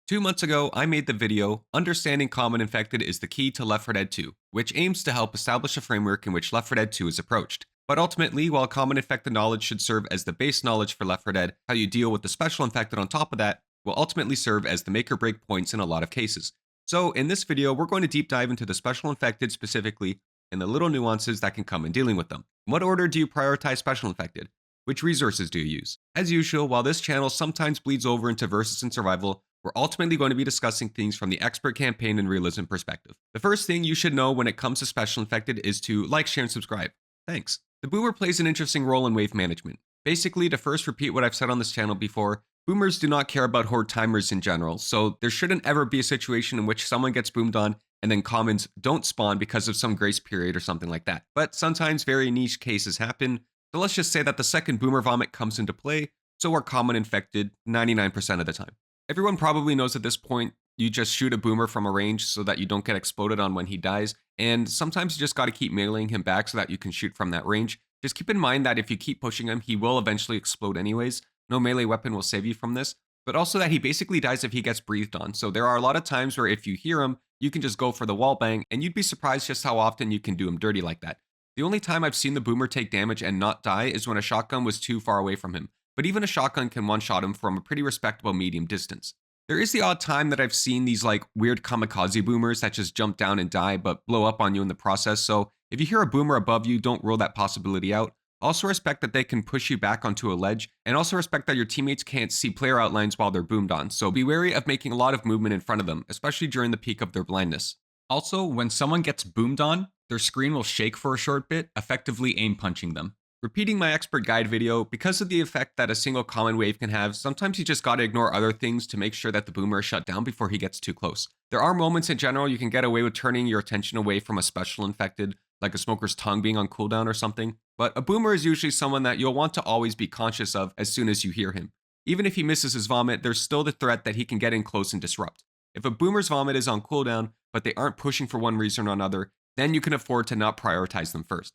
2 months ago, I made the video, Understanding Common Infected is the Key to Left 4 Dead 2, which aims to help establish a framework in which Left 4 Dead 2 is approached. But ultimately, while Common Infected knowledge should serve as the base knowledge for Left 4 Dead, how you deal with the Special Infected on top of that will ultimately serve as the make or break points in a lot of cases. So in this video, we're going to deep dive into the Special Infected specifically and the little nuances that can come in dealing with them. In what order do you prioritize Special Infected? Which resources do you use? As usual, while this channel sometimes bleeds over into versus and survival, we're ultimately going to be discussing things from the expert campaign and realism perspective. The first thing you should know when it comes to Special Infected is to like, share, and subscribe. Thanks. The boomer plays an interesting role in wave management. Basically, to first repeat what I've said on this channel before, boomers do not care about horde timers in general, so there shouldn't ever be a situation in which someone gets boomed on and then commons don't spawn because of some grace period or something like that. But sometimes very niche cases happen, so let's just say that the second boomer vomit comes into play, so are common infected 99% of the time. Everyone probably knows at this point, you just shoot a boomer from a range so that you don't get exploded on when he dies, and sometimes you just gotta keep meleeing him back so that you can shoot from that range. Just keep in mind that if you keep pushing him, he will eventually explode anyways. No melee weapon will save you from this, but also that he basically dies if he gets breathed on. So there are a lot of times where if you hear him, you can just go for the wall bang, and you'd be surprised just how often you can do him dirty like that. The only time I've seen the boomer take damage and not die is when a shotgun was too far away from him, but even a shotgun can one-shot him from a pretty respectable medium distance. There is the odd time that I've seen these like weird kamikaze boomers that just jump down and die but blow up on you in the process, so if you hear a boomer above you, don't rule that possibility out. Also respect that they can push you back onto a ledge, and also respect that your teammates can't see player outlines while they're boomed on, so be wary of making a lot of movement in front of them, especially during the peak of their blindness. Also, when someone gets boomed on, their screen will shake for a short bit, effectively aim punching them. Repeating my expert guide video, because of the effect that a single common wave can have, sometimes you just gotta ignore other things to make sure that the boomer is shut down before he gets too close. There are moments in general you can get away with turning your attention away from a special infected, like a smoker's tongue being on cooldown or something, but a boomer is usually someone that you'll want to always be conscious of as soon as you hear him. Even if he misses his vomit, there's still the threat that he can get in close and disrupt. If a boomer's vomit is on cooldown, but they aren't pushing for one reason or another, then you can afford to not prioritize them first.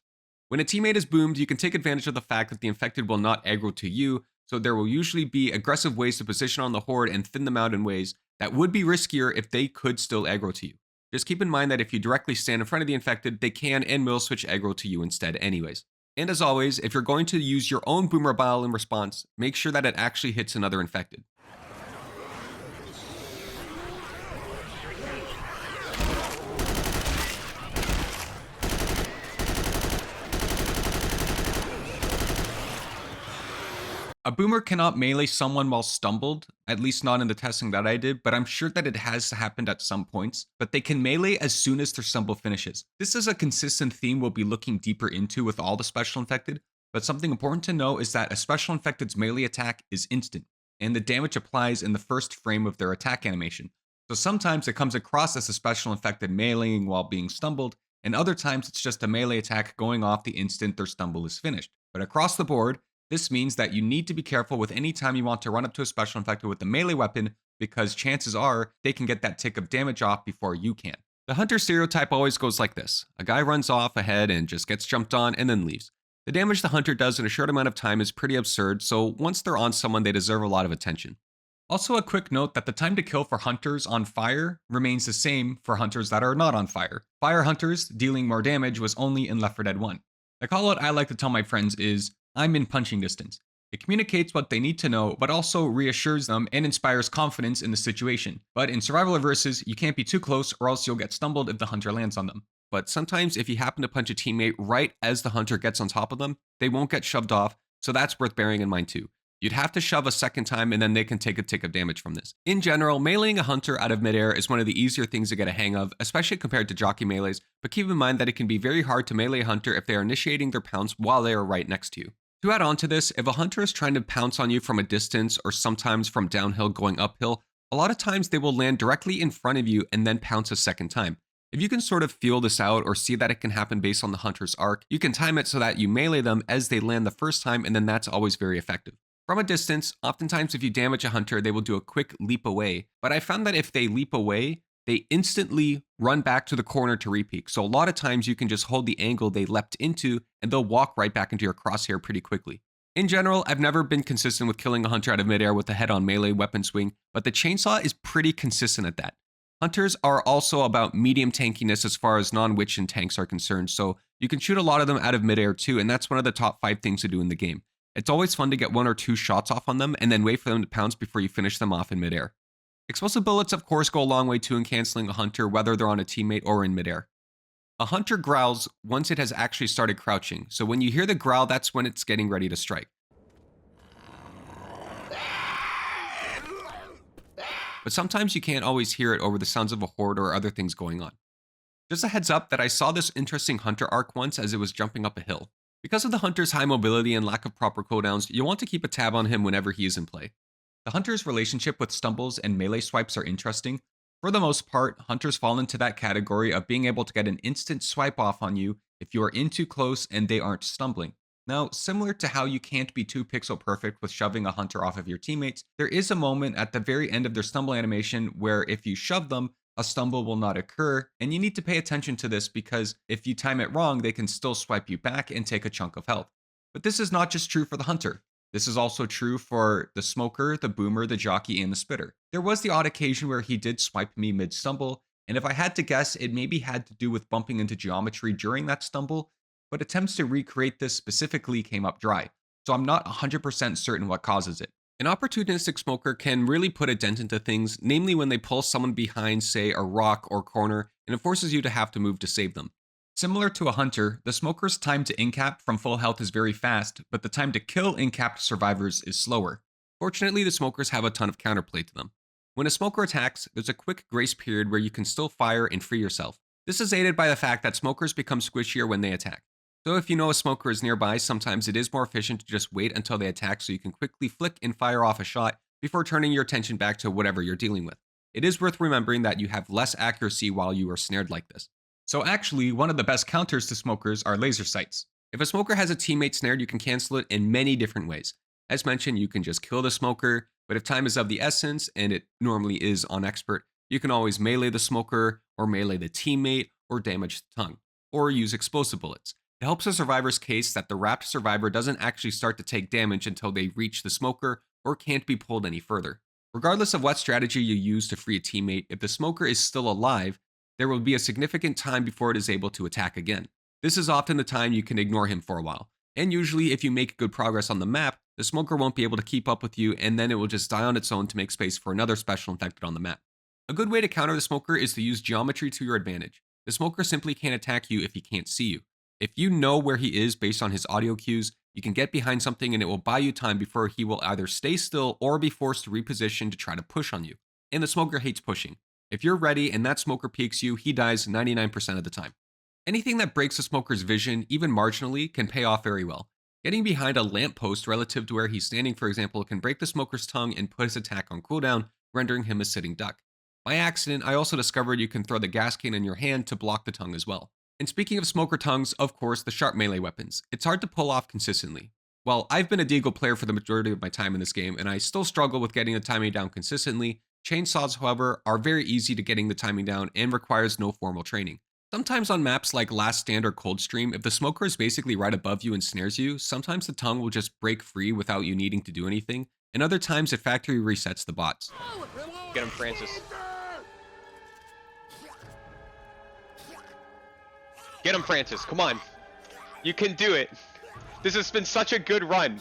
When a teammate is boomed, you can take advantage of the fact that the infected will not aggro to you, so there will usually be aggressive ways to position on the horde and thin them out in ways that would be riskier if they could still aggro to you. Just keep in mind that if you directly stand in front of the infected, they can and will switch aggro to you instead anyways. And as always, if you're going to use your own boomer bile in response, make sure that it actually hits another infected. A boomer cannot melee someone while stumbled, at least not in the testing that I did, but I'm sure that it has happened at some points, but they can melee as soon as their stumble finishes. This is a consistent theme we'll be looking deeper into with all the special infected, but something important to know is that a special infected's melee attack is instant, and the damage applies in the first frame of their attack animation. So sometimes it comes across as a special infected meleeing while being stumbled, and other times it's just a melee attack going off the instant their stumble is finished. But across the board, this means that you need to be careful with any time you want to run up to a special infected with a melee weapon, because chances are they can get that tick of damage off before you can. The hunter stereotype always goes like this. A guy runs off ahead and just gets jumped on and then leaves. The damage the hunter does in a short amount of time is pretty absurd, so once they're on someone, they deserve a lot of attention. Also a quick note that the time to kill for hunters on fire remains the same for hunters that are not on fire. Fire hunters dealing more damage was only in Left 4 Dead 1. The call out I like to tell my friends is, I'm in punching distance. It communicates what they need to know, but also reassures them and inspires confidence in the situation. But in survival or versus, you can't be too close or else you'll get stumbled if the hunter lands on them. But sometimes if you happen to punch a teammate right as the hunter gets on top of them, they won't get shoved off, so that's worth bearing in mind too. You'd have to shove a second time and then they can take a tick of damage from this. In general, meleeing a hunter out of midair is one of the easier things to get a hang of, especially compared to jockey melees, but keep in mind that it can be very hard to melee a hunter if they are initiating their pounce while they are right next to you. To add on to this, if a hunter is trying to pounce on you from a distance or sometimes from downhill going uphill, a lot of times they will land directly in front of you and then pounce a second time. If you can sort of feel this out or see that it can happen based on the hunter's arc, you can time it so that you melee them as they land the first time, and then that's always very effective. From a distance, oftentimes if you damage a hunter, they will do a quick leap away, but I found that if they leap away, they instantly run back to the corner to repeak. So a lot of times you can just hold the angle they leapt into and they'll walk right back into your crosshair pretty quickly. In general, I've never been consistent with killing a hunter out of midair with a head-on melee weapon swing, but the chainsaw is pretty consistent at that. Hunters are also about medium tankiness as far as non-witch and tanks are concerned, so you can shoot a lot of them out of midair too, and that's one of the top 5 things to do in the game. It's always fun to get 1 or 2 shots off on them and then wait for them to pounce before you finish them off in midair. Explosive bullets of course go a long way too in canceling a hunter whether they're on a teammate or in midair. A hunter growls once it has actually started crouching, so when you hear the growl, that's when it's getting ready to strike. But sometimes you can't always hear it over the sounds of a horde or other things going on. Just a heads up that I saw this interesting hunter arc once as it was jumping up a hill. Because of the hunter's high mobility and lack of proper cooldowns, you'll want to keep a tab on him whenever he is in play. The hunter's relationship with stumbles and melee swipes are interesting. For the most part, hunters fall into that category of being able to get an instant swipe off on you if you are in too close and they aren't stumbling. Now, similar to how you can't be too pixel perfect with shoving a hunter off of your teammates, there is a moment at the very end of their stumble animation where if you shove them, a stumble will not occur, and you need to pay attention to this because if you time it wrong, they can still swipe you back and take a chunk of health. But this is not just true for the hunter. This is also true for the smoker, the boomer, the jockey, and the spitter. There was the odd occasion where he did swipe me mid-stumble, and if I had to guess, it maybe had to do with bumping into geometry during that stumble, but attempts to recreate this specifically came up dry, so I'm not 100% certain what causes it. An opportunistic smoker can really put a dent into things, namely when they pull someone behind, say, a rock or corner, and it forces you to have to move to save them. Similar to a hunter, the smoker's time to incap from full health is very fast, but the time to kill incapped survivors is slower. Fortunately, the smokers have a ton of counterplay to them. When a smoker attacks, there's a quick grace period where you can still fire and free yourself. This is aided by the fact that smokers become squishier when they attack. So if you know a smoker is nearby, sometimes it is more efficient to just wait until they attack so you can quickly flick and fire off a shot before turning your attention back to whatever you're dealing with. It is worth remembering that you have less accuracy while you are snared like this. So actually, one of the best counters to smokers are laser sights. If a smoker has a teammate snared, you can cancel it in many different ways. As mentioned, you can just kill the smoker, but if time is of the essence, and it normally is on expert, you can always melee the smoker, or melee the teammate, or damage the tongue, or use explosive bullets. It helps the survivor's case that the wrapped survivor doesn't actually start to take damage until they reach the smoker or can't be pulled any further. Regardless of what strategy you use to free a teammate, if the smoker is still alive, there will be a significant time before it is able to attack again. This is often the time you can ignore him for a while. And usually if you make good progress on the map, the smoker won't be able to keep up with you and then it will just die on its own to make space for another special infected on the map. A good way to counter the smoker is to use geometry to your advantage. The smoker simply can't attack you if he can't see you. If you know where he is based on his audio cues, you can get behind something and it will buy you time before he will either stay still or be forced to reposition to try to push on you. And the smoker hates pushing. If you're ready and that smoker peeks you, he dies 99% of the time. Anything that breaks a smoker's vision, even marginally, can pay off very well. Getting behind a lamppost relative to where he's standing, for example, can break the smoker's tongue and put his attack on cooldown, rendering him a sitting duck. By accident, I also discovered you can throw the gas can in your hand to block the tongue as well. And speaking of smoker tongues, of course, the sharp melee weapons. It's hard to pull off consistently. Well, I've been a Deagle player for the majority of my time in this game, and I still struggle with getting the timing down consistently. Chainsaws, however, are very easy to getting the timing down and requires no formal training. Sometimes on maps like Last Stand or Coldstream, if the smoker is basically right above you and snares you, sometimes the tongue will just break free without you needing to do anything, and other times it factory resets the bots. Get him, Francis. Get him, Francis. Come on. You can do it. This has been such a good run.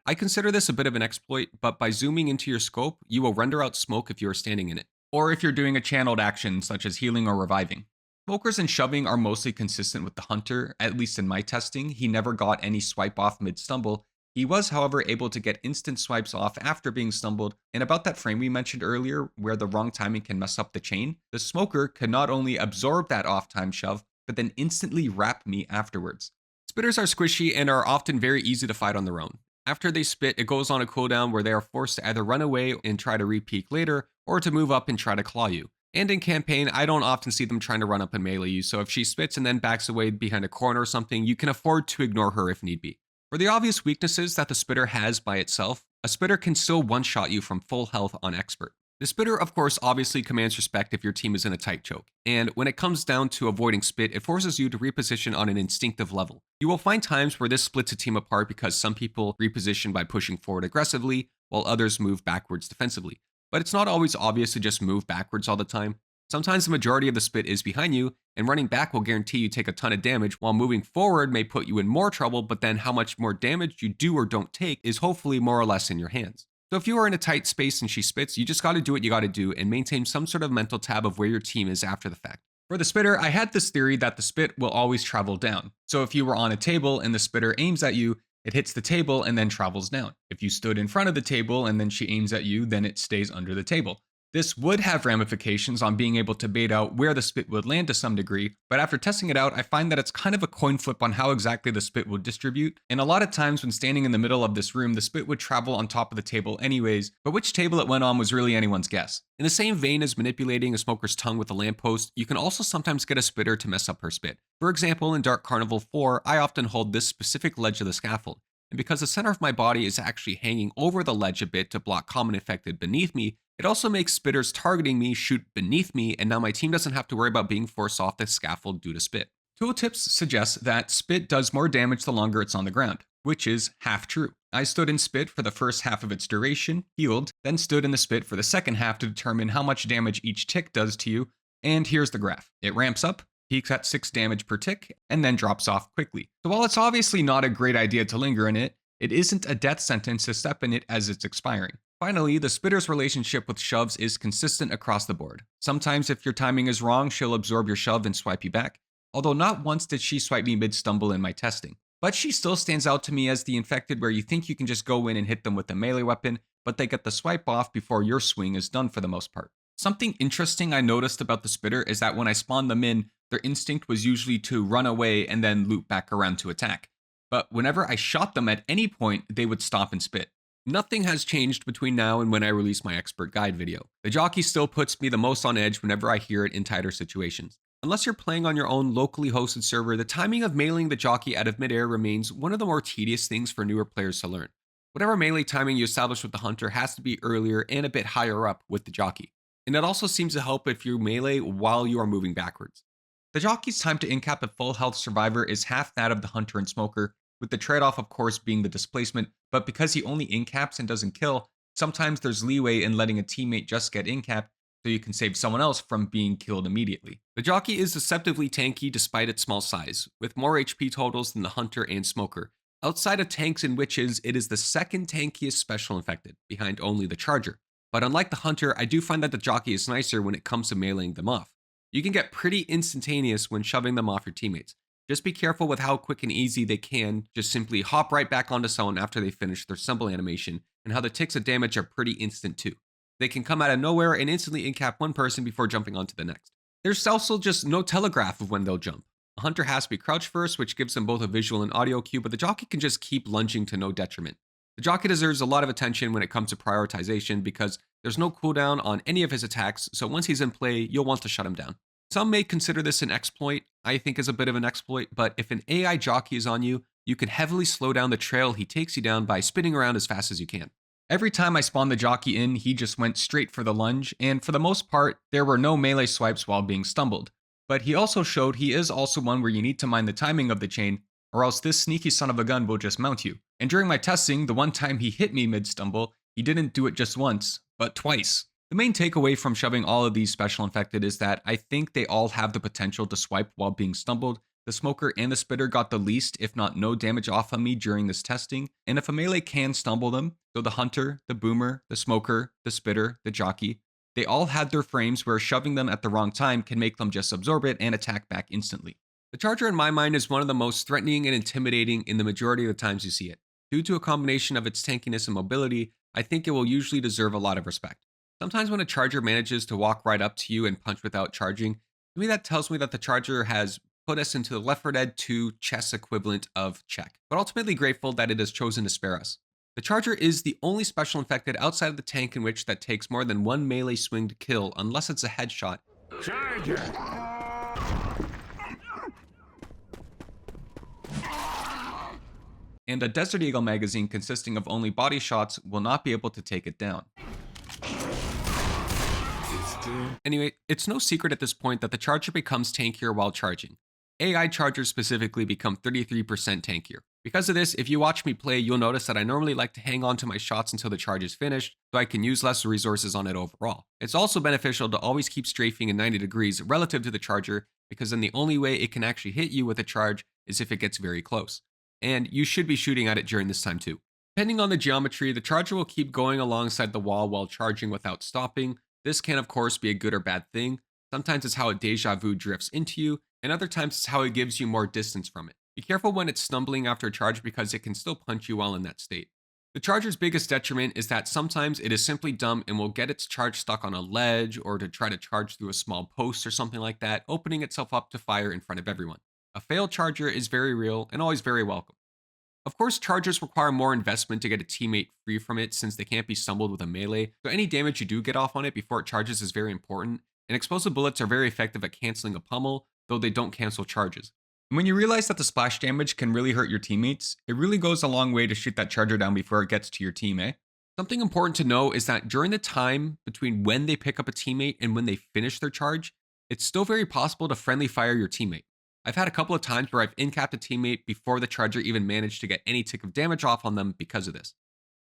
I consider this a bit of an exploit, but by zooming into your scope, you will render out smoke if you are standing in it, or if you're doing a channeled action such as healing or reviving. Smokers and shoving are mostly consistent with the hunter, at least in my testing. He never got any swipe off mid-stumble. He was, however, able to get instant swipes off after being stumbled, and about that frame we mentioned earlier, where the wrong timing can mess up the chain, the smoker could not only absorb that off-time shove, but then instantly wrap me afterwards. Spitters are squishy and are often very easy to fight on their own. After they spit, it goes on a cooldown where they are forced to either run away and try to re-peek later, or to move up and try to claw you. And in campaign, I don't often see them trying to run up and melee you, so if she spits and then backs away behind a corner or something, you can afford to ignore her if need be. For the obvious weaknesses that the spitter has by itself, a spitter can still one-shot you from full health on expert. The spitter, of course, obviously commands respect if your team is in a tight choke. And when it comes down to avoiding spit, it forces you to reposition on an instinctive level. You will find times where this splits a team apart because some people reposition by pushing forward aggressively, while others move backwards defensively. But it's not always obvious to just move backwards all the time. Sometimes the majority of the spit is behind you, and running back will guarantee you take a ton of damage, while moving forward may put you in more trouble, but then how much more damage you do or don't take is hopefully more or less in your hands. So if you are in a tight space and she spits, you just gotta do what you gotta do and maintain some sort of mental tab of where your team is after the fact. For the spitter, I had this theory that the spit will always travel down. So if you were on a table and the spitter aims at you, it hits the table and then travels down. If you stood in front of the table and then she aims at you, then it stays under the table. This would have ramifications on being able to bait out where the spit would land to some degree, but after testing it out, I find that it's kind of a coin flip on how exactly the spit will distribute, and a lot of times when standing in the middle of this room, the spit would travel on top of the table anyways, but which table it went on was really anyone's guess. In the same vein as manipulating a smoker's tongue with a lamppost, you can also sometimes get a spitter to mess up her spit. For example, in Dark Carnival 4, I often hold this specific ledge of the scaffold, and because the center of my body is actually hanging over the ledge a bit to block common infected beneath me, it also makes spitters targeting me shoot beneath me, and now my team doesn't have to worry about being forced off the scaffold due to spit. Tooltips suggest that spit does more damage the longer it's on the ground, which is half true. I stood in spit for the first half of its duration, healed, then stood in the spit for the second half to determine how much damage each tick does to you, and here's the graph. It ramps up, peaks at 6 damage per tick, and then drops off quickly. So while it's obviously not a great idea to linger in it, it isn't a death sentence to step in it as it's expiring. Finally, the spitter's relationship with shoves is consistent across the board. Sometimes if your timing is wrong, she'll absorb your shove and swipe you back, although not once did she swipe me mid-stumble in my testing. But she still stands out to me as the infected where you think you can just go in and hit them with a melee weapon, but they get the swipe off before your swing is done for the most part. Something interesting I noticed about the spitter is that when I spawned them in, their instinct was usually to run away and then loop back around to attack. But whenever I shot them at any point, they would stop and spit. Nothing has changed between now and when I release my expert guide video. The Jockey still puts me the most on edge whenever I hear it in tighter situations. Unless you're playing on your own locally hosted server, the timing of meleeing the Jockey out of midair remains one of the more tedious things for newer players to learn. Whatever melee timing you establish with the Hunter has to be earlier and a bit higher up with the Jockey. And it also seems to help if you melee while you are moving backwards. The Jockey's time to incap a full health survivor is half that of the Hunter and Smoker, with the trade-off of course being the displacement, but because he only incaps and doesn't kill, sometimes there's leeway in letting a teammate just get incapped so you can save someone else from being killed immediately. The Jockey is deceptively tanky despite its small size, with more HP totals than the Hunter and Smoker. Outside of tanks and witches, it is the second tankiest special infected, behind only the Charger. But unlike the Hunter, I do find that the Jockey is nicer when it comes to meleeing them off. You can get pretty instantaneous when shoving them off your teammates. Just be careful with how quick and easy they can just simply hop right back onto someone after they finish their stumble animation, and how the ticks of damage are pretty instant too. They can come out of nowhere and instantly incap one person before jumping onto the next. There's also just no telegraph of when they'll jump. A Hunter has to be crouched first, which gives them both a visual and audio cue, but the Jockey can just keep lunging to no detriment. The Jockey deserves a lot of attention when it comes to prioritization because there's no cooldown on any of his attacks, so once he's in play, you'll want to shut him down. Some may consider this an exploit. I think is a bit of an exploit, but if an AI Jockey is on you, you can heavily slow down the trail he takes you down by spinning around as fast as you can. Every time I spawned the Jockey in, he just went straight for the lunge, and for the most part, there were no melee swipes while being stumbled. But he also showed he is also one where you need to mind the timing of the chain, or else this sneaky son of a gun will just mount you. And during my testing, the one time he hit me mid-stumble, he didn't do it just once, but twice. The main takeaway from shoving all of these special infected is that I think they all have the potential to swipe while being stumbled. The Smoker and the Spitter got the least, if not no damage off of me during this testing, and if a melee can stumble them, so the Hunter, the Boomer, the Smoker, the Spitter, the Jockey, they all had their frames where shoving them at the wrong time can make them just absorb it and attack back instantly. The Charger in my mind is one of the most threatening and intimidating in the majority of the times you see it. Due to a combination of its tankiness and mobility, I think it will usually deserve a lot of respect. Sometimes when a Charger manages to walk right up to you and punch without charging, to me that tells me that the Charger has put us into the Left 4 Dead 2 chess equivalent of check, but ultimately grateful that it has chosen to spare us. The Charger is the only special infected outside of the tank in which that takes more than one melee swing to kill unless it's a headshot. Charger! And a Desert Eagle magazine consisting of only body shots will not be able to take it down. Anyway, it's no secret at this point that the charger becomes tankier while charging. AI chargers specifically become 33% tankier. Because of this, if you watch me play, you'll notice that I normally like to hang on to my shots until the charge is finished, so I can use less resources on it overall. It's also beneficial to always keep strafing at 90 degrees relative to the charger, because then the only way it can actually hit you with a charge is if it gets very close. And you should be shooting at it during this time too. Depending on the geometry, the charger will keep going alongside the wall while charging without stopping. This can, of course, be a good or bad thing. Sometimes it's how a deja vu drifts into you, and other times it's how it gives you more distance from it. Be careful when it's stumbling after a charge because it can still punch you while in that state. The charger's biggest detriment is that sometimes it is simply dumb and will get its charge stuck on a ledge or to try to charge through a small post or something like that, opening itself up to fire in front of everyone. A failed charger is very real and always very welcome. Of course, chargers require more investment to get a teammate free from it since they can't be stumbled with a melee, so any damage you do get off on it before it charges is very important, and explosive bullets are very effective at canceling a pummel, though they don't cancel charges. When you realize that the splash damage can really hurt your teammates, it really goes a long way to shoot that charger down before it gets to your team, eh? Something important to know is that during the time between when they pick up a teammate and when they finish their charge, it's still very possible to friendly fire your teammate. I've had a couple of times where I've in-capped a teammate before the charger even managed to get any tick of damage off on them because of this.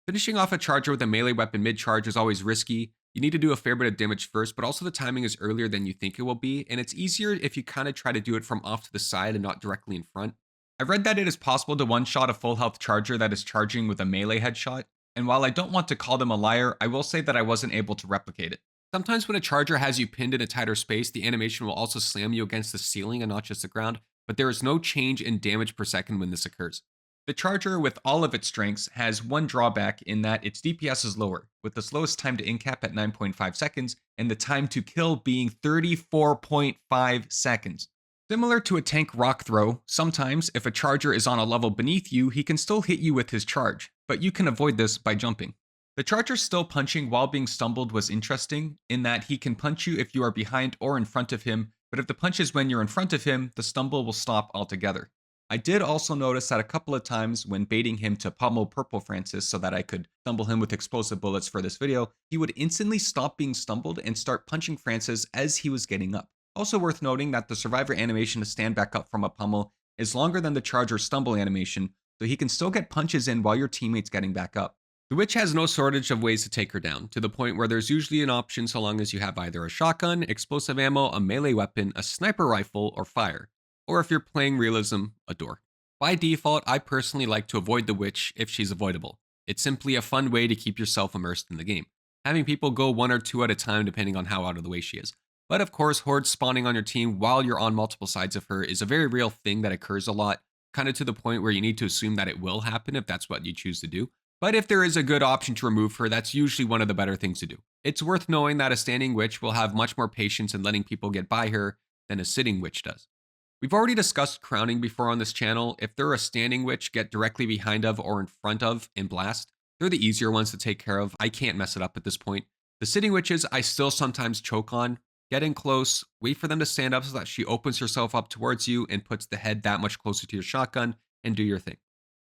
Finishing off a charger with a melee weapon mid-charge is always risky. You need to do a fair bit of damage first, but also the timing is earlier than you think it will be, and it's easier if you kind of try to do it from off to the side and not directly in front. I've read that it is possible to one-shot a full health charger that is charging with a melee headshot, and while I don't want to call them a liar, I will say that I wasn't able to replicate it. Sometimes when a charger has you pinned in a tighter space, the animation will also slam you against the ceiling and not just the ground, but there is no change in damage per second when this occurs. The charger, with all of its strengths, has one drawback in that its DPS is lower, with the slowest time to incap at 9.5 seconds and the time to kill being 34.5 seconds. Similar to a tank rock throw, sometimes if a charger is on a level beneath you, he can still hit you with his charge, but you can avoid this by jumping. The charger still punching while being stumbled was interesting, in that he can punch you if you are behind or in front of him, but if the punch is when you're in front of him, the stumble will stop altogether. I did also notice that a couple of times when baiting him to pummel Purple Francis so that I could stumble him with explosive bullets for this video, he would instantly stop being stumbled and start punching Francis as he was getting up. Also worth noting that the survivor animation to stand back up from a pummel is longer than the charger stumble animation, so he can still get punches in while your teammate's getting back up. The witch has no shortage of ways to take her down, to the point where there's usually an option so long as you have either a shotgun, explosive ammo, a melee weapon, a sniper rifle, or fire. Or if you're playing realism, a door. By default, I personally like to avoid the witch if she's avoidable. It's simply a fun way to keep yourself immersed in the game, having people go one or two at a time depending on how out of the way she is. But of course, hordes spawning on your team while you're on multiple sides of her is a very real thing that occurs a lot, kind of to the point where you need to assume that it will happen if that's what you choose to do. But if there is a good option to remove her, that's usually one of the better things to do. It's worth knowing that a standing witch will have much more patience in letting people get by her than a sitting witch does. We've already discussed crowning before on this channel. If they're a standing witch, get directly behind of or in front of and blast. They're the easier ones to take care of. I can't mess it up at this point. The sitting witches, I still sometimes choke on. Get in close, wait for them to stand up so that she opens herself up towards you and puts the head that much closer to your shotgun, and do your thing.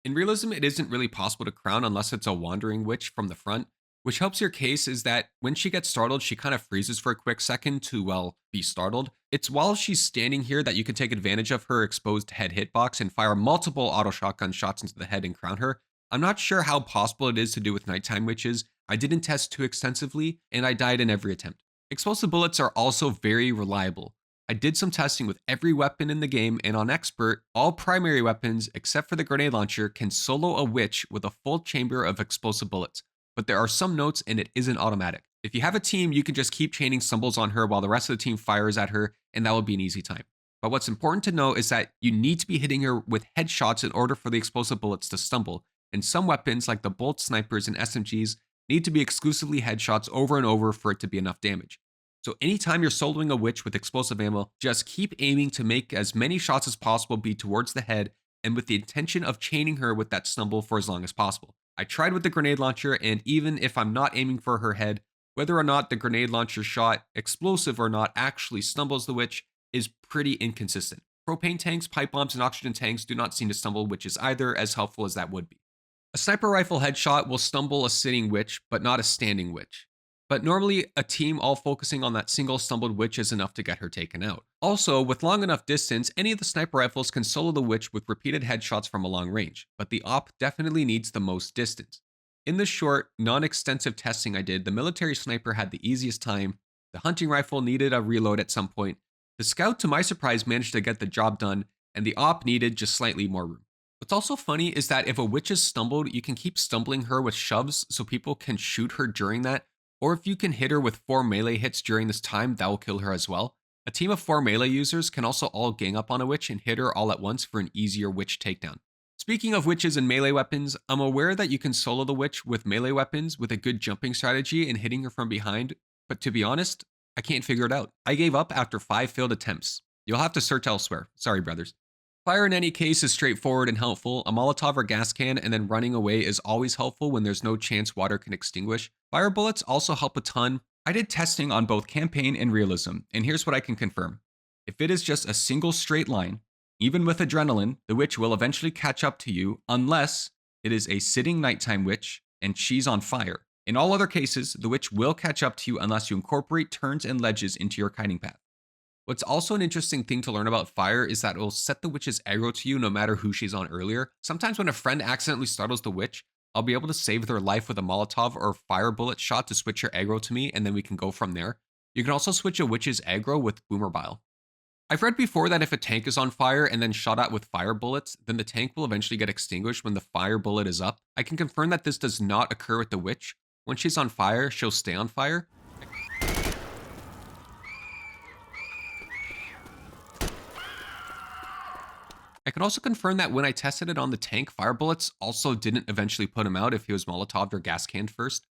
In realism, it isn't really possible to crown unless it's a wandering witch from the front, which helps your case is that when she gets startled, she kind of freezes for a quick second to, well, be startled. It's while she's standing here that you can take advantage of her exposed head hitbox and fire multiple auto shotgun shots into the head and crown her. I'm not sure how possible it is to do with nighttime witches. I didn't test too extensively, and I died in every attempt. Explosive bullets are also very reliable. I did some testing with every weapon in the game, and on Expert, all primary weapons, except for the grenade launcher, can solo a witch with a full chamber of explosive bullets. But there are some notes, and it isn't automatic. If you have a team, you can just keep chaining stumbles on her while the rest of the team fires at her, and that will be an easy time. But what's important to know is that you need to be hitting her with headshots in order for the explosive bullets to stumble, and some weapons, like the bolt snipers and SMGs, need to be exclusively headshots over and over for it to be enough damage. So anytime you're soloing a witch with explosive ammo, just keep aiming to make as many shots as possible be towards the head and with the intention of chaining her with that stumble for as long as possible. I tried with the grenade launcher, and even if I'm not aiming for her head, whether or not the grenade launcher shot, explosive or not, actually stumbles the witch is pretty inconsistent. Propane tanks, pipe bombs, and oxygen tanks do not seem to stumble witches either, as helpful as that would be. A sniper rifle headshot will stumble a sitting witch, but not a standing witch. But normally, a team all focusing on that single stumbled witch is enough to get her taken out. Also, with long enough distance, any of the sniper rifles can solo the witch with repeated headshots from a long range, but the op definitely needs the most distance. In the short, non-extensive testing I did, the military sniper had the easiest time, the hunting rifle needed a reload at some point, the scout to my surprise managed to get the job done, and the op needed just slightly more room. What's also funny is that if a witch is stumbled, you can keep stumbling her with shoves so people can shoot her during that, or if you can hit her with 4 melee hits during this time, that will kill her as well. A team of 4 melee users can also all gang up on a witch and hit her all at once for an easier witch takedown. Speaking of witches and melee weapons, I'm aware that you can solo the witch with melee weapons with a good jumping strategy and hitting her from behind, but to be honest, I can't figure it out. I gave up after 5 failed attempts. You'll have to search elsewhere. Sorry, brothers. Fire in any case is straightforward and helpful. A Molotov or gas can and then running away is always helpful when there's no chance water can extinguish. Fire bullets also help a ton. I did testing on both campaign and realism, and here's what I can confirm. If it is just a single straight line, even with adrenaline, the witch will eventually catch up to you unless it is a sitting nighttime witch and she's on fire. In all other cases, the witch will catch up to you unless you incorporate turns and ledges into your kiting path. What's also an interesting thing to learn about fire is that it will set the witch's aggro to you no matter who she's on earlier. Sometimes when a friend accidentally startles the witch, I'll be able to save their life with a Molotov or fire bullet shot to switch her aggro to me, and then we can go from there. You can also switch a witch's aggro with boomer bile. I've read before that if a tank is on fire and then shot at with fire bullets, then the tank will eventually get extinguished when the fire bullet is up. I can confirm that this does not occur with the witch. When she's on fire, she'll stay on fire. I can also confirm that when I tested it on the tank, fire bullets also didn't eventually put him out if he was Molotov or gas canned first.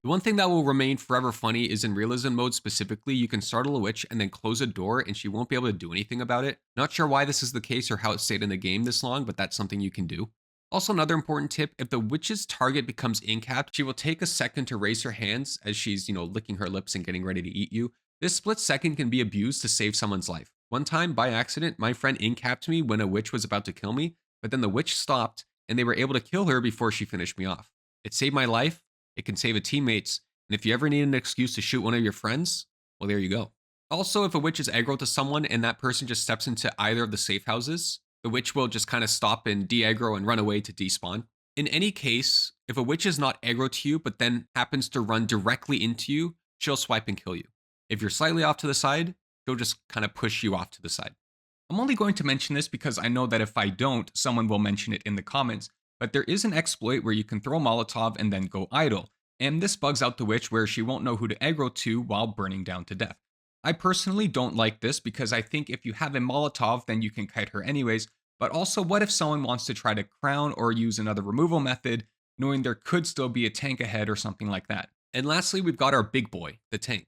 The one thing that will remain forever funny is in realism mode specifically, you can startle a witch and then close a door and she won't be able to do anything about it. Not sure why this is the case or how it stayed in the game this long, but that's something you can do. Also, another important tip, if the witch's target becomes incapped, she will take a second to raise her hands as she's, licking her lips and getting ready to eat you. This split second can be abused to save someone's life. One time, by accident, my friend incapped me when a witch was about to kill me, but then the witch stopped and they were able to kill her before she finished me off. It saved my life. It can save a teammate's, and if you ever need an excuse to shoot one of your friends, well, there you go. Also, if a witch is aggro to someone and that person just steps into either of the safe houses, the witch will just kind of stop and de-aggro and run away to despawn. In any case, if a witch is not aggro to you, but then happens to run directly into you, she'll swipe and kill you. If you're slightly off to the side, she'll just kind of push you off to the side. I'm only going to mention this because I know that if I don't, someone will mention it in the comments, but there is an exploit where you can throw a Molotov and then go idle, and this bugs out the witch where she won't know who to aggro to while burning down to death. I personally don't like this because I think if you have a Molotov, then you can kite her anyways, but also what if someone wants to try to crown or use another removal method, knowing there could still be a tank ahead or something like that. And lastly, we've got our big boy, the tank.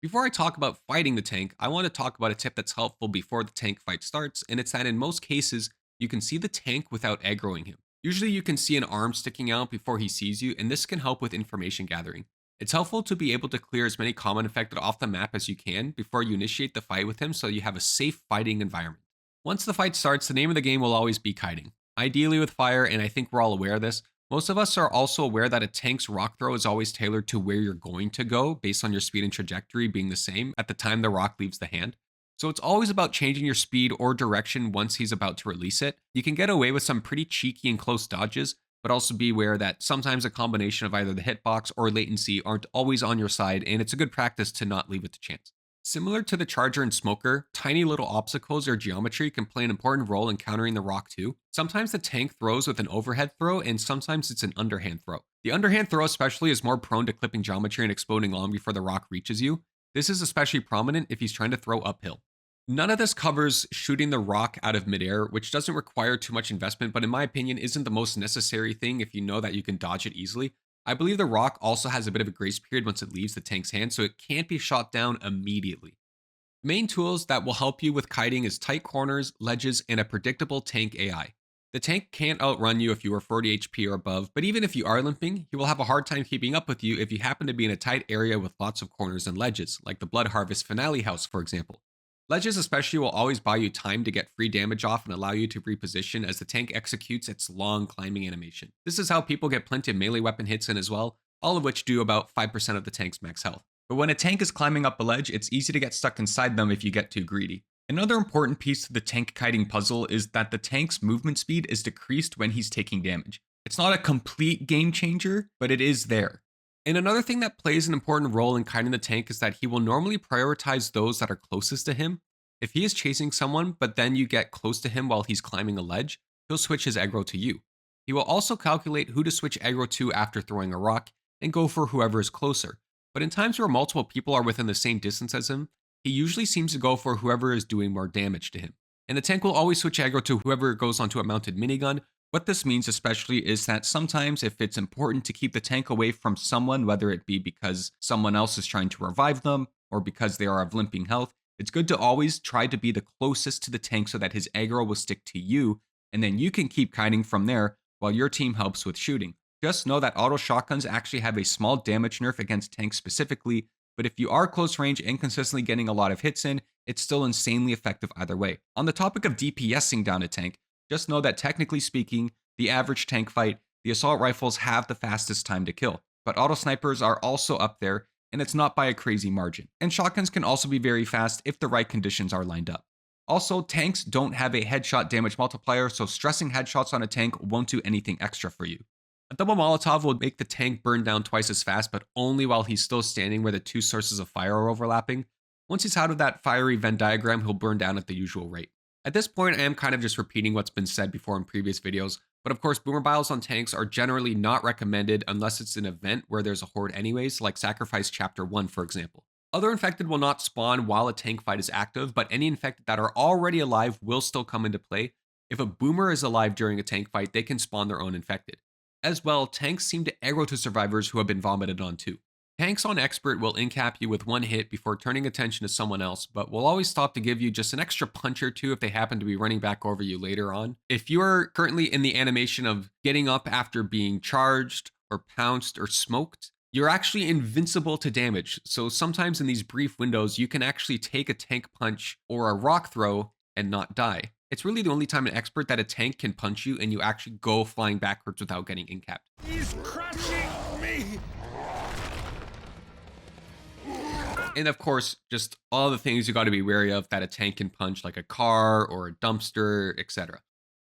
Before I talk about fighting the tank, I want to talk about a tip that's helpful before the tank fight starts, and it's that in most cases, you can see the tank without aggroing him. Usually you can see an arm sticking out before he sees you, and this can help with information gathering. It's helpful to be able to clear as many common infected off the map as you can before you initiate the fight with him so you have a safe fighting environment. Once the fight starts, the name of the game will always be kiting. Ideally with fire, and I think we're all aware of this, most of us are also aware that a tank's rock throw is always tailored to where you're going to go based on your speed and trajectory being the same at the time the rock leaves the hand. So it's always about changing your speed or direction once he's about to release it. You can get away with some pretty cheeky and close dodges, but also be aware that sometimes a combination of either the hitbox or latency aren't always on your side, and it's a good practice to not leave it to chance. Similar to the Charger and Smoker, tiny little obstacles or geometry can play an important role in countering the rock too. Sometimes the tank throws with an overhead throw, and sometimes it's an underhand throw. The underhand throw especially is more prone to clipping geometry and exploding long before the rock reaches you. This is especially prominent if he's trying to throw uphill. None of this covers shooting the rock out of midair, which doesn't require too much investment, but in my opinion isn't the most necessary thing if you know that you can dodge it easily. I believe the rock also has a bit of a grace period once it leaves the tank's hand, so it can't be shot down immediately. The main tools that will help you with kiting is tight corners, ledges, and a predictable tank AI. The tank can't outrun you if you are 40 HP or above, but even if you are limping, he will have a hard time keeping up with you if you happen to be in a tight area with lots of corners and ledges, like the Blood Harvest Finale House, for example. Ledges especially will always buy you time to get free damage off and allow you to reposition as the tank executes its long climbing animation. This is how people get plenty of melee weapon hits in as well, all of which do about 5% of the tank's max health. But when a tank is climbing up a ledge, it's easy to get stuck inside them if you get too greedy. Another important piece to the tank kiting puzzle is that the tank's movement speed is decreased when he's taking damage. It's not a complete game changer, but it is there. And another thing that plays an important role in kiting the tank is that he will normally prioritize those that are closest to him. If he is chasing someone, but then you get close to him while he's climbing a ledge, he'll switch his aggro to you. He will also calculate who to switch aggro to after throwing a rock and go for whoever is closer. But in times where multiple people are within the same distance as him, he usually seems to go for whoever is doing more damage to him. And the tank will always switch aggro to whoever goes onto a mounted minigun. What this means especially is that sometimes if it's important to keep the tank away from someone, whether it be because someone else is trying to revive them or because they are of limping health, it's good to always try to be the closest to the tank so that his aggro will stick to you, and then you can keep kiting from there while your team helps with shooting. Just know that auto shotguns actually have a small damage nerf against tanks specifically, but if you are close range and consistently getting a lot of hits in, it's still insanely effective either way. On the topic of DPSing down a tank, just know that technically speaking, the average tank fight, the assault rifles have the fastest time to kill, but auto snipers are also up there, and it's not by a crazy margin. And shotguns can also be very fast if the right conditions are lined up. Also, tanks don't have a headshot damage multiplier, so stressing headshots on a tank won't do anything extra for you. A double Molotov will make the tank burn down twice as fast, but only while he's still standing where the two sources of fire are overlapping. Once he's out of that fiery Venn diagram, he'll burn down at the usual rate. At this point, I am kind of just repeating what's been said before in previous videos, but of course, boomer biles on tanks are generally not recommended unless it's an event where there's a horde anyways, like Sacrifice Chapter 1, for example. Other infected will not spawn while a tank fight is active, but any infected that are already alive will still come into play. If a boomer is alive during a tank fight, they can spawn their own infected. As well, tanks seem to aggro to survivors who have been vomited on too. Tanks on Expert will incap you with one hit before turning attention to someone else, but will always stop to give you just an extra punch or two if they happen to be running back over you later on. If you are currently in the animation of getting up after being charged or pounced or smoked, you're actually invincible to damage. So sometimes in these brief windows, you can actually take a tank punch or a rock throw and not die. It's really the only time in Expert that a tank can punch you and you actually go flying backwards without getting incapped. He's crushing me! And of course, just all the things you got to be wary of that a tank can punch, like a car or a dumpster, etc.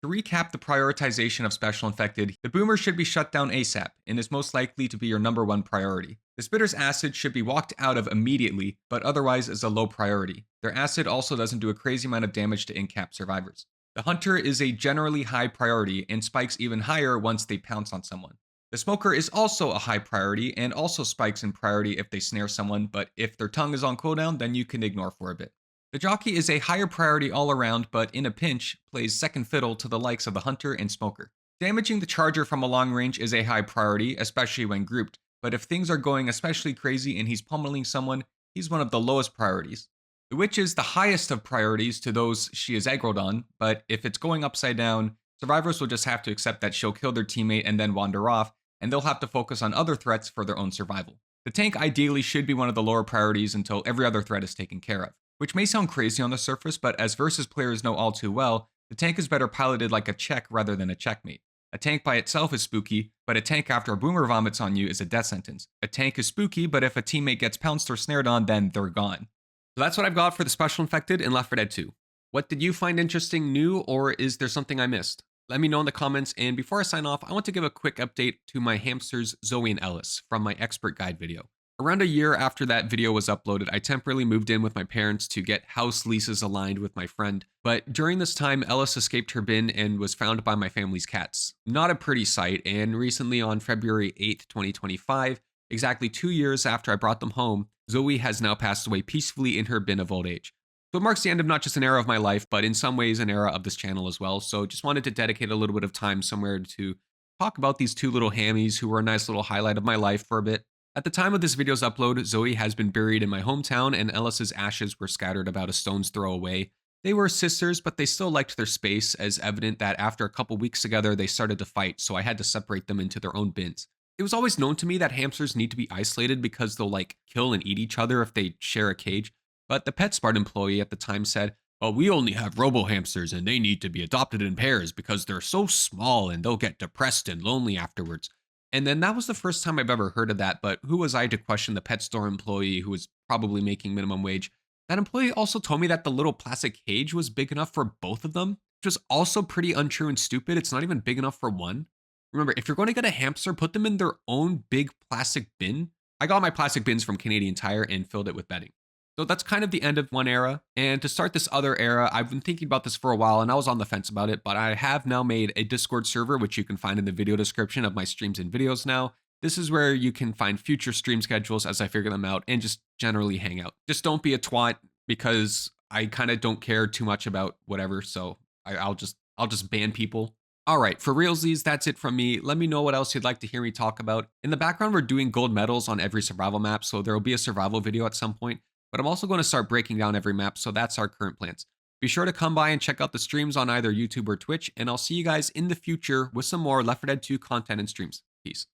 To recap the prioritization of Special Infected, the Boomer should be shut down ASAP, and is most likely to be your #1 priority. The Spitter's acid should be walked out of immediately, but otherwise is a low priority. Their acid also doesn't do a crazy amount of damage to incap survivors. The Hunter is a generally high priority, and spikes even higher once they pounce on someone. The Smoker is also a high priority, and also spikes in priority if they snare someone, but if their tongue is on cooldown, then you can ignore for a bit. The Jockey is a higher priority all around, but in a pinch, plays second fiddle to the likes of the Hunter and Smoker. Damaging the Charger from a long range is a high priority, especially when grouped, but if things are going especially crazy and he's pummeling someone, he's one of the lowest priorities. The Witch is the highest of priorities to those she is aggroed on, but if it's going upside down, survivors will just have to accept that she'll kill their teammate and then wander off, and they'll have to focus on other threats for their own survival. The tank ideally should be one of the lower priorities until every other threat is taken care of, which may sound crazy on the surface, but as versus players know all too well, the tank is better piloted like a check rather than a checkmate. A tank by itself is spooky, but a tank after a boomer vomits on you is a death sentence. A tank is spooky, but if a teammate gets pounced or snared on, then they're gone. So that's what I've got for the Special Infected in Left 4 Dead 2. What did you find interesting, new, or is there something I missed? Let me know in the comments, and before I sign off, I want to give a quick update to my hamsters Zoe and Ellis from my expert guide video. Around a year after that video was uploaded, I temporarily moved in with my parents to get house leases aligned with my friend, but during this time, Ellis escaped her bin and was found by my family's cats. Not a pretty sight, and recently on February 8th, 2025, exactly 2 years after I brought them home, Zoe has now passed away peacefully in her bin of old age. So it marks the end of not just an era of my life, but in some ways an era of this channel as well. So just wanted to dedicate a little bit of time somewhere to talk about these two little hammies who were a nice little highlight of my life for a bit. At the time of this video's upload, Zoe has been buried in my hometown and Ellis's ashes were scattered about a stone's throw away. They were sisters, but they still liked their space, as evident that after a couple weeks together, they started to fight, so I had to separate them into their own bins. It was always known to me that hamsters need to be isolated because they'll like kill and eat each other if they share a cage, but the PetSmart employee at the time said, "Oh, we only have robo hamsters and they need to be adopted in pairs because they're so small and they'll get depressed and lonely afterwards." And then that was the first time I've ever heard of that, but who was I to question the pet store employee who was probably making minimum wage? That employee also told me that the little plastic cage was big enough for both of them, which was also pretty untrue and stupid. It's not even big enough for one. Remember, if you're going to get a hamster, put them in their own big plastic bin. I got my plastic bins from Canadian Tire and filled it with bedding. So that's kind of the end of one era. And to start this other era, I've been thinking about this for a while and I was on the fence about it, but I have now made a Discord server, which you can find in the video description of my streams and videos now. This is where you can find future stream schedules as I figure them out and just generally hang out. Just don't be a twat because I kind of don't care too much about whatever. So I'll just ban people. All right, for realsies, that's it from me. Let me know what else you'd like to hear me talk about. In the background, we're doing gold medals on every survival map, so there will be a survival video at some point. But I'm also going to start breaking down every map, so that's our current plans. Be sure to come by and check out the streams on either YouTube or Twitch, and I'll see you guys in the future with some more Left 4 Dead 2 content and streams. Peace.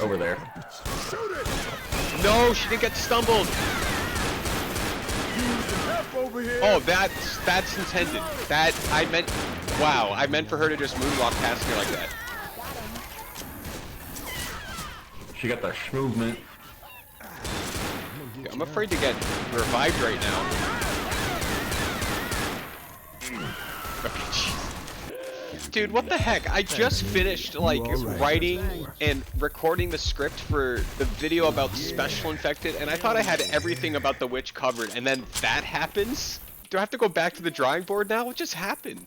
Over there. No, she didn't get stumbled. Over here. Oh, that's intended. That I meant. Wow, I meant for her to just moonwalk past me like that. She got the movement. I'm afraid to get revived right now. Okay, jeez. Dude, what the heck? I just finished like writing and recording the script for the video about Special Infected, and I thought I had everything about the witch covered, and then that happens? Do I have to go back to the drawing board now? What just happened?